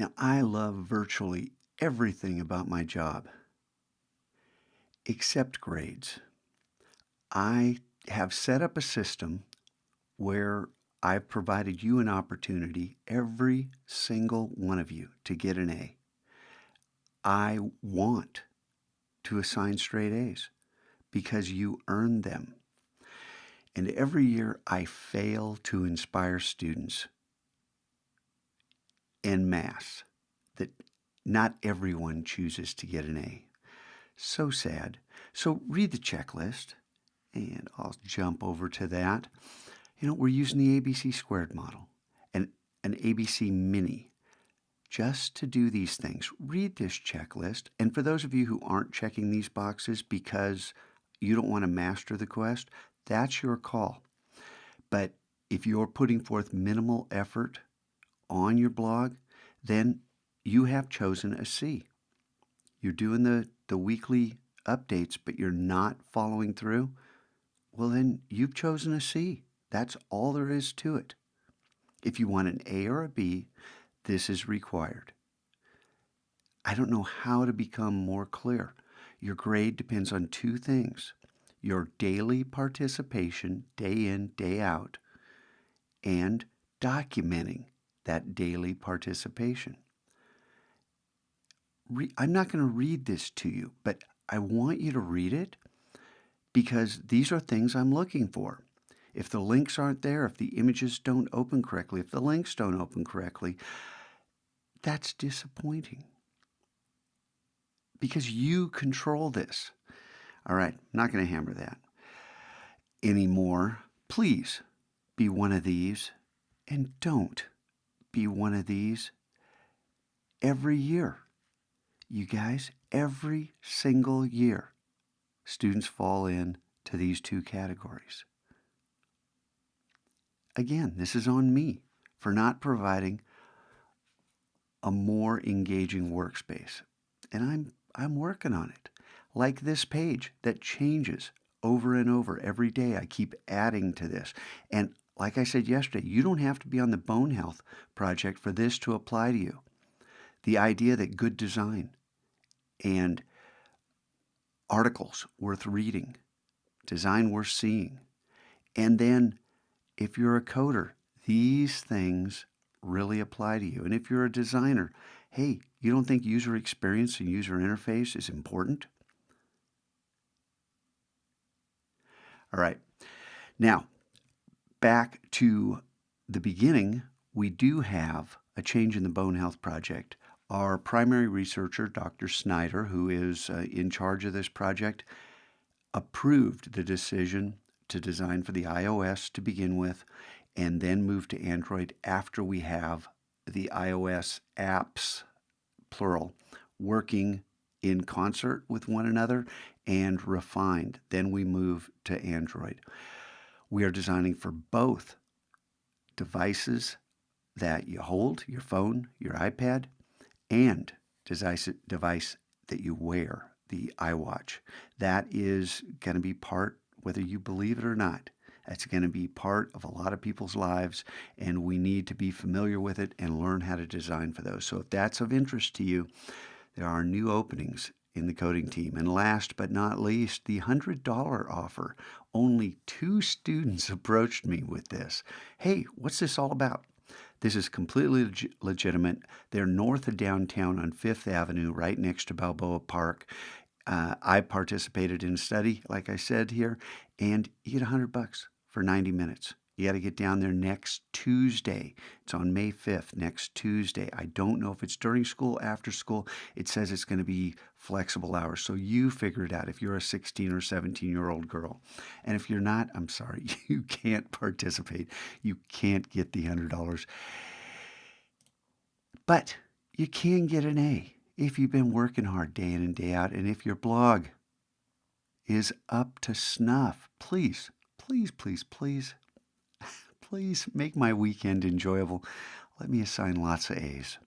Now, I love virtually everything about my job except grades. I have set up a system where I've provided you an opportunity, every single one of you, to get an A. I want to assign straight A's because you earned them. And every year I fail to inspire students en masse that not everyone chooses to get an A. So sad. So read the checklist, and I'll jump over to that. We're using the ABC squared model and an ABC mini just to do these things. Read this checklist. And for those of you who aren't checking these boxes because you don't want to master the quest, that's your call. But if you're putting forth minimal effort on your blog, then you have chosen a C. You're doing the weekly updates, but you're not following through. Well, then you've chosen a C. That's all there is to it. If you want an A or a B, this is required. I don't know how to become more clear. Your grade depends on two things: your daily participation, day in, day out, and documenting that daily participation. I'm not going to read this to you, but I want you to read it because these are things I'm looking for. If the links aren't there, if the images don't open correctly, if the links don't open correctly, that's disappointing because you control this. All right, I'm not going to hammer that anymore. Please be one of these, and don't be one of these every year. You guys, every single year, students fall into these two categories. Again, this is on me for not providing a more engaging workspace. And I'm working on it. Like this page that changes over and over every day. I keep adding to this. And like I said yesterday, you don't have to be on the Bone Health Project for this to apply to you. The idea that good design and articles worth reading, design worth seeing, and then if you're a coder, these things really apply to you. And if you're a designer, hey, you don't think user experience and user interface is important? All right. Now, back to the beginning, we do have a change in the Bone Health Project. Our primary researcher, Dr. Snyder, who is in charge of this project, approved the decision to design for the iOS to begin with and then move to Android after we have the iOS apps, plural, working in concert with one another and refined. Then we move to Android. We are designing for both devices that you hold, your phone, your iPad, and device that you wear, the iWatch. That is going to be part, whether you believe it or not, that's going to be part of a lot of people's lives, and we need to be familiar with it and learn how to design for those. So if that's of interest to you, there are new openings in the coding team. And last but not least, the $100 offer. Only 2 students approached me with this. Hey, what's this all about? This is completely legitimate. They're north of downtown on 5th Avenue, right next to Balboa Park. I participated in a study, like I said here, and you get $100 for 90 minutes. You got to get down there next Tuesday. It's on May 5th, next Tuesday. I don't know if it's during school, after school. It says it's going to be flexible hours. So you figure it out if you're a 16 or 17-year-old girl. And if you're not, I'm sorry, you can't participate. You can't get the $100. But you can get an A if you've been working hard day in and day out. And if your blog is up to snuff, please, please, please, please, please make my weekend enjoyable. Let me assign lots of A's.